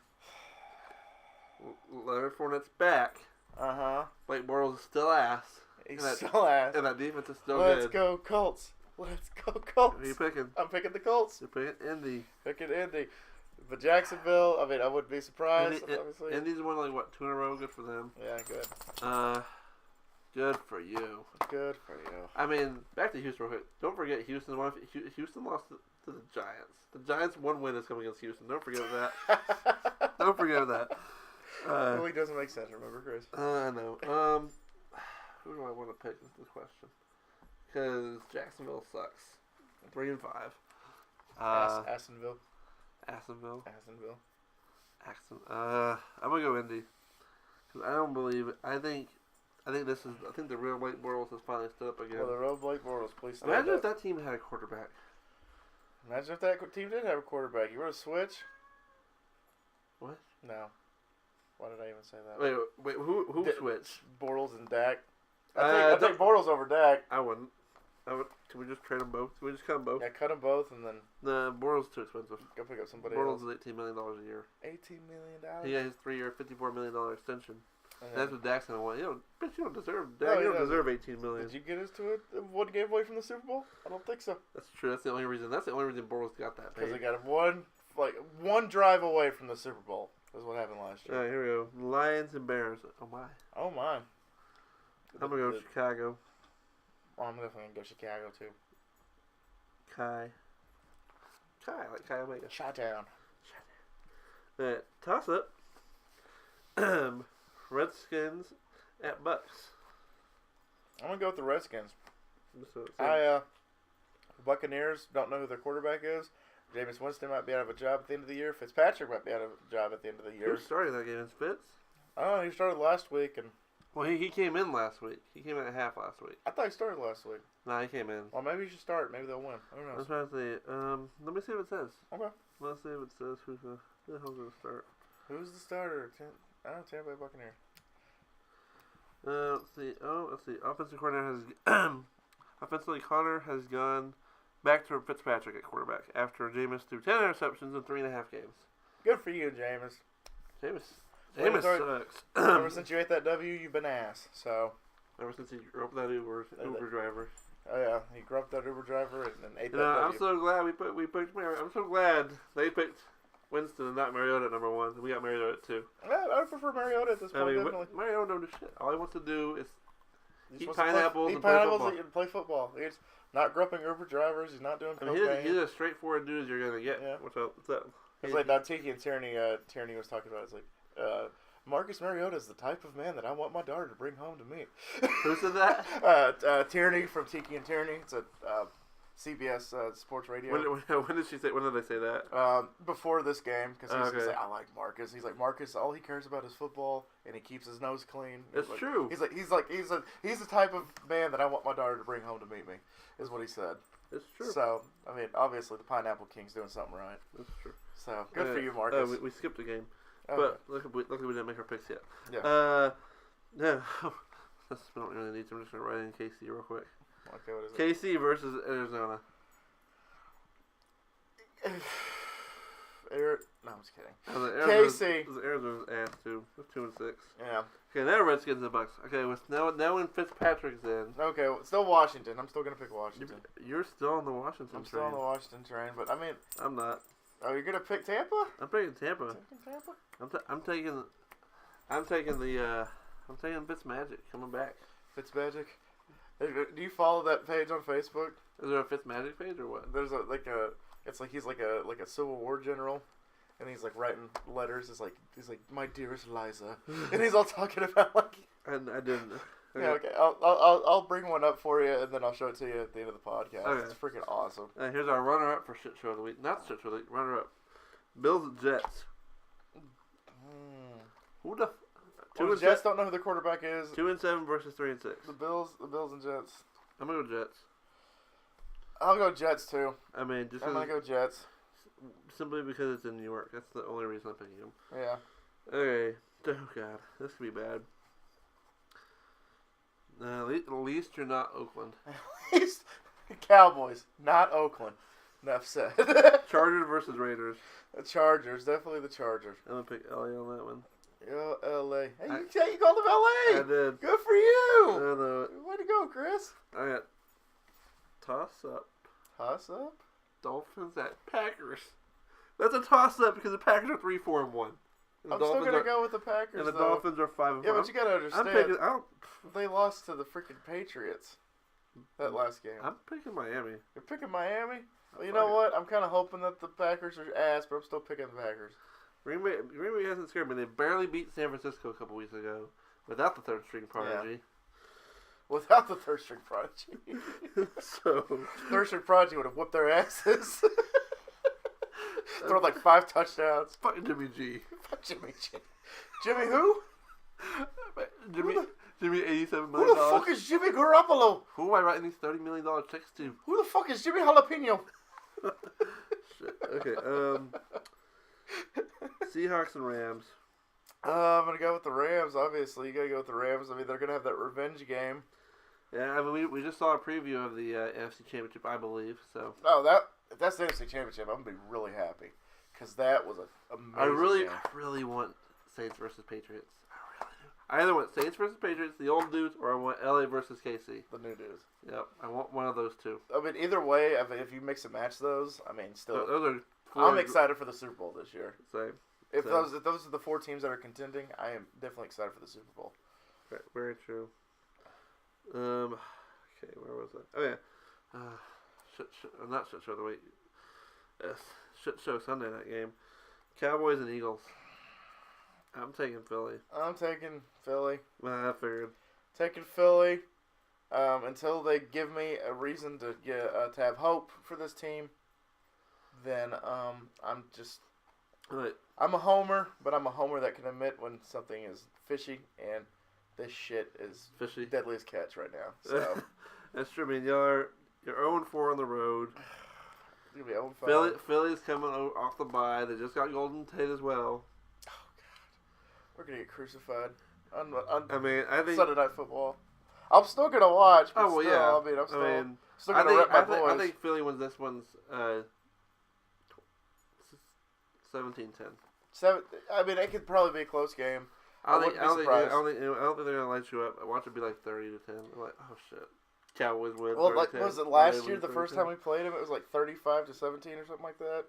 Speaker 2: Leonard Fournette's back.
Speaker 1: Uh-huh.
Speaker 2: Blake Bortles is still ass.
Speaker 1: He's still ass.
Speaker 2: And that defense is still
Speaker 1: Let's
Speaker 2: good.
Speaker 1: go Colts. Let's go Colts.
Speaker 2: Who are you picking?
Speaker 1: I'm picking the Colts.
Speaker 2: You're picking Indy.
Speaker 1: Picking Indy. But Jacksonville, I mean, I wouldn't be surprised, obviously.
Speaker 2: Indy's won, like, what, 2 in a row? Good for them.
Speaker 1: Yeah, good.
Speaker 2: Good for you.
Speaker 1: Good for you.
Speaker 2: I mean, back to Houston real quick. Don't forget, Houston lost to the Giants. The Giants' one win is coming against Houston. Don't forget that. Don't forget that.
Speaker 1: It really doesn't make sense, remember, Chris?
Speaker 2: I know. Who do I want to pick is the question. Because Jacksonville sucks. 3-5.
Speaker 1: Astonville.
Speaker 2: I'm gonna go Indy. Cause I don't believe it. I think the real Blake Bortles has finally stood up again.
Speaker 1: Well, the real Blake Bortles, please stand
Speaker 2: Imagine
Speaker 1: up.
Speaker 2: if that team had a quarterback.
Speaker 1: Imagine if that team did have a quarterback. You want to switch?
Speaker 2: What?
Speaker 1: No. Why did I even say that?
Speaker 2: Wait. Who switched?
Speaker 1: Bortles and Dak. I think Bortles over Dak.
Speaker 2: I wouldn't. Can we just trade them both? Can we just cut them both?
Speaker 1: Yeah, cut them both and then...
Speaker 2: Nah, Bortles too expensive.
Speaker 1: Go pick up somebody
Speaker 2: Bortles
Speaker 1: else.
Speaker 2: is $18 million a year.
Speaker 1: $18 million?
Speaker 2: He got his 3-year, $54 million extension. That's what Dak's gonna want. Bitch, you don't deserve Dak.
Speaker 1: No,
Speaker 2: you don't deserve $18 million.
Speaker 1: Did you get us to it? One game away from the Super Bowl? I don't think so.
Speaker 2: That's true. That's the only reason. Bortles got that.
Speaker 1: Because they got him one drive away from the Super Bowl. Is what happened last year.
Speaker 2: All right, here we go. Lions and Bears. Oh my.
Speaker 1: Oh my.
Speaker 2: I'm gonna go Chicago.
Speaker 1: Well, I'm definitely gonna go Chicago too.
Speaker 2: Like Kai Omega.
Speaker 1: Chi-town.
Speaker 2: Toss up. Redskins at Bucks.
Speaker 1: I'm gonna go with the Redskins.
Speaker 2: So
Speaker 1: Buccaneers don't know who their quarterback is. Jameis Winston might be out of a job at the end of the year. Fitzpatrick might be out of a job at the end of the year.
Speaker 2: Who started that game? Is Fitz?
Speaker 1: Oh, he started last week, and
Speaker 2: well, he came in last week. He came in at half last week.
Speaker 1: I thought he started last week.
Speaker 2: Nah, he came in.
Speaker 1: Well, maybe he should start. Maybe they'll win. Who knows?
Speaker 2: I was trying to see. Let me see what it says.
Speaker 1: Okay.
Speaker 2: Let's see what it says. Who the hell's gonna start?
Speaker 1: Who's the starter? Tampa Bay Buccaneers.
Speaker 2: Let's see. Let's see. Offensive coordinator has offensively Connor has gone back to Fitzpatrick at quarterback after Jameis threw 10 interceptions in 3.5 games.
Speaker 1: Good for you, Jameis.
Speaker 2: Jameis sucks.
Speaker 1: Ever since you ate that W, you've been ass. So.
Speaker 2: Ever since he grew up that Uber driver.
Speaker 1: Oh yeah, he grew up that Uber driver and ate that W.
Speaker 2: I'm so glad we picked Mariota. I'm so glad they picked Winston and not Mariota at number 1. We got Mariota at 2.
Speaker 1: Yeah, I would prefer Mariota at this point. Definitely.
Speaker 2: Mariota don't do shit. All he wants to do is eat
Speaker 1: pineapples
Speaker 2: and play football.
Speaker 1: And play football. He's not grumping Uber drivers. He's not doing cocaine.
Speaker 2: He's as straightforward dude as you're gonna get.
Speaker 1: Yeah.
Speaker 2: What's that?
Speaker 1: It's like now Tiki and Tierney was talking about. It's like Marcus Mariota is the type of man that I want my daughter to bring home to me.
Speaker 2: Who said that?
Speaker 1: Tierney from Tiki and Tierney. It's a CBS sports radio.
Speaker 2: When did she say? When did they say that?
Speaker 1: Before this game, because he's like, I like Marcus. He's like, Marcus, all he cares about is football, and he keeps his nose clean.
Speaker 2: It's
Speaker 1: like,
Speaker 2: true.
Speaker 1: He's the type of man that I want my daughter to bring home to meet me. Is what he said.
Speaker 2: It's true.
Speaker 1: So I mean, obviously the Pineapple King's doing something right.
Speaker 2: That's true.
Speaker 1: So good for you, Marcus.
Speaker 2: We skipped a game,
Speaker 1: Okay.
Speaker 2: but luckily we didn't make our picks yet.
Speaker 1: Yeah.
Speaker 2: No. We don't really need to. I'm just gonna write in KC real quick.
Speaker 1: Okay, what is it?
Speaker 2: KC versus Arizona.
Speaker 1: No, I'm just kidding. KC.
Speaker 2: Arizona's ass too. It's 2-6.
Speaker 1: Yeah.
Speaker 2: Okay, now Redskins and Bucks. Okay, now when Fitzpatrick's in.
Speaker 1: Okay, well, still Washington. I'm still gonna pick Washington.
Speaker 2: You're still on the Washington train.
Speaker 1: I'm still on the Washington train, but I mean.
Speaker 2: I'm not.
Speaker 1: Oh, you're gonna pick Tampa?
Speaker 2: I'm picking Tampa. I'm taking Fitzmagic coming back.
Speaker 1: Fitzmagic. Do you follow that page on Facebook?
Speaker 2: Is there a Fitzmagic page or what?
Speaker 1: There's it's like he's like a Civil War general, and he's like writing letters. He's like my dearest Liza, and he's all talking about like.
Speaker 2: And I didn't.
Speaker 1: Okay. Yeah, okay. I'll bring one up for you, and then I'll show it to you at the end of the podcast.
Speaker 2: Okay.
Speaker 1: It's freaking awesome.
Speaker 2: Here's our runner-up for shit show of the week. Not shit show of the week. Runner-up. Bills and Jets. Who the?
Speaker 1: The Jets don't know who the quarterback is.
Speaker 2: 2-7 versus 3-6.
Speaker 1: The Bills and Jets.
Speaker 2: I'm gonna go Jets.
Speaker 1: I'll go Jets too.
Speaker 2: I mean,
Speaker 1: I'm gonna go Jets.
Speaker 2: Simply because it's in New York. That's the only reason I'm picking them.
Speaker 1: Yeah.
Speaker 2: Okay. Oh god, this could be bad. At least you're not Oakland.
Speaker 1: At least Cowboys, not Oakland. Enough said.
Speaker 2: Chargers versus Raiders.
Speaker 1: The Chargers, definitely the Chargers.
Speaker 2: I'm gonna pick LA on that one.
Speaker 1: Yo, LA. Hey, you called them LA.
Speaker 2: I did.
Speaker 1: Good for you.
Speaker 2: I know.
Speaker 1: Way to go, Chris.
Speaker 2: I got toss up.
Speaker 1: Toss up?
Speaker 2: Dolphins at Packers. That's a toss up because the Packers are 3-4-1.
Speaker 1: I'm still gonna go with the Packers.
Speaker 2: And the
Speaker 1: though.
Speaker 2: Dolphins are 5-5.
Speaker 1: Yeah, but you gotta understand. They lost to the freaking Patriots that last game.
Speaker 2: I'm picking Miami.
Speaker 1: You're picking Miami? Well, you know what? I'm kind of hoping that the Packers are ass, but I'm still picking the Packers.
Speaker 2: Green Bay hasn't scared me. They barely beat San Francisco a couple weeks ago without the third string prodigy.
Speaker 1: Yeah. Without the third string prodigy.
Speaker 2: So
Speaker 1: third string prodigy would have whooped their asses. Throw like 5 touchdowns.
Speaker 2: Fucking Jimmy G.
Speaker 1: Fuck Jimmy G. Jimmy who?
Speaker 2: Jimmy $87 million.
Speaker 1: Who the fuck is Jimmy Garoppolo?
Speaker 2: Who am I writing these $30 million checks to?
Speaker 1: Who the fuck is Jimmy Jalapeno?
Speaker 2: Shit. Okay. Seahawks and Rams.
Speaker 1: I'm gonna go with the Rams. Obviously, you gotta go with the Rams. I mean, they're gonna have that revenge game.
Speaker 2: Yeah, I mean, we just saw a preview of the NFC Championship, I believe. So.
Speaker 1: Oh, if that's the NFC Championship, I'm gonna be really happy because that was an amazing game.
Speaker 2: I really want Saints versus Patriots. I really do. I either want Saints versus Patriots, the old dudes, or I want LA versus KC.
Speaker 1: The new dudes.
Speaker 2: Yep, I want one of those two.
Speaker 1: I mean, either way, if you mix and match those, I mean, still.
Speaker 2: Those are.
Speaker 1: I'm excited for the Super Bowl this year.
Speaker 2: Same.
Speaker 1: If those are the 4 teams that are contending, I am definitely excited for the Super Bowl.
Speaker 2: Right, very true. Okay, where was I? Oh yeah, not shit show of the week. Shit show Sunday night game. Cowboys and Eagles. I'm taking Philly.
Speaker 1: I'm taking Philly.
Speaker 2: I figured.
Speaker 1: Taking Philly. Until they give me a reason to have hope for this team, then I'm just.
Speaker 2: Right.
Speaker 1: I'm a homer, but I'm a homer that can admit when something is fishy, and this shit is
Speaker 2: fishy.
Speaker 1: Deadly as catch right now. So
Speaker 2: that's true. I mean, you're 0-4 on the road.
Speaker 1: It's gonna be 0-5.
Speaker 2: Philly's coming off the bye. They just got Golden Tate as well.
Speaker 1: Oh God, we're gonna get crucified on
Speaker 2: I think
Speaker 1: Sunday Night Football. I'm still gonna watch. But still,
Speaker 2: yeah.
Speaker 1: I mean, I'm still gonna rep my boys.
Speaker 2: I think Philly wins this one's 17-10.
Speaker 1: I mean, it could probably be a close game.
Speaker 2: I don't think they're gonna light you up. I watch it be like 30-10. I'm like, oh shit. Cowboys win.
Speaker 1: Well, like, was it last year? The first time we played them, it was like 35-17 or something like that.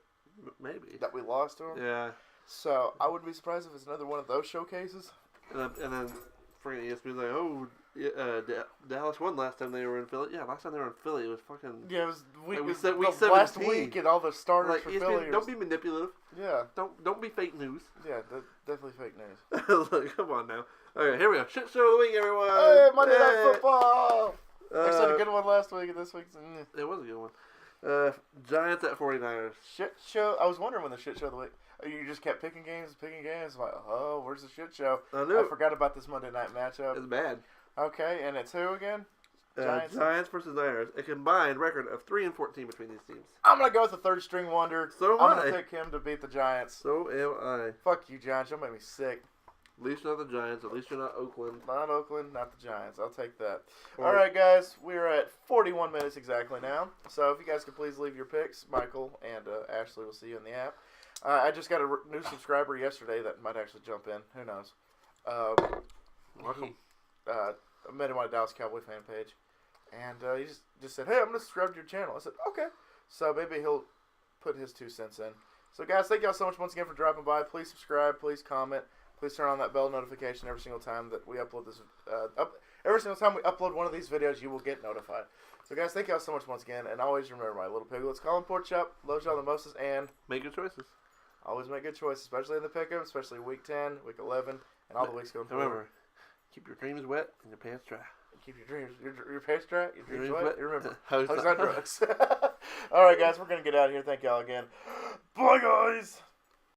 Speaker 2: Maybe
Speaker 1: that we lost to them.
Speaker 2: Yeah.
Speaker 1: So I wouldn't be surprised if it's another one of those showcases.
Speaker 2: And then freaking ESPN's like, oh, Dallas won last time they were in Philly. Yeah, last time they were in Philly, it was fucking.
Speaker 1: Yeah, it was week
Speaker 2: last
Speaker 1: week, and all the starters
Speaker 2: like,
Speaker 1: for
Speaker 2: ESPN,
Speaker 1: Philly.
Speaker 2: Don't be manipulative.
Speaker 1: Yeah.
Speaker 2: Don't be fake news.
Speaker 1: Yeah, definitely fake news.
Speaker 2: Look, come on now. Okay, here we go. Shit show of the week, everyone.
Speaker 1: Hey, Monday Night Football. I said a good one last week, and this week's.
Speaker 2: It was a good one. Giants at 49ers.
Speaker 1: Shit show. I was wondering when the shit show of the week. You just kept picking games. I'm like, oh, where's the shit show? I forgot about this Monday night matchup.
Speaker 2: It's bad.
Speaker 1: Okay, and it's who again?
Speaker 2: Giants versus Niners. A combined record of 3-14 between these teams.
Speaker 1: I'm gonna go with the third string wonder.
Speaker 2: So am
Speaker 1: I'm gonna pick him to beat the Giants.
Speaker 2: So am I.
Speaker 1: Fuck you, Giants. You'll make me sick.
Speaker 2: At least you're not the Giants. At least you're not Oakland.
Speaker 1: Not Oakland, not the Giants. I'll take that. All right, guys. We're at 41 minutes exactly now. So if you guys could please leave your picks, Michael and Ashley will see you in the app. I just got a new subscriber yesterday that might actually jump in. Who knows?
Speaker 2: Welcome.
Speaker 1: I met him on a Dallas Cowboy fan page. And he just said, hey, I'm going to subscribe to your channel. I said, okay. So maybe he'll put his 2 cents in. So, guys, thank y'all so much once again for dropping by. Please subscribe. Please comment. Please turn on that bell notification every single time that we upload this. Every single time we upload one of these videos, you will get notified. So, guys, thank y'all so much once again. And always remember, my little piglets, call them pork chop, loves y'all the mostest, and
Speaker 2: make good choices.
Speaker 1: Always make good choices, especially in the pick'em, especially week 10, week 11, and all the weeks going forward.
Speaker 2: Remember, keep your dreams wet and your pants dry.
Speaker 1: Keep your pants dry, your dreams wet. You remember,
Speaker 2: hose
Speaker 1: on drugs. All right, guys, we're going to get out of here. Thank y'all again. Bye, guys.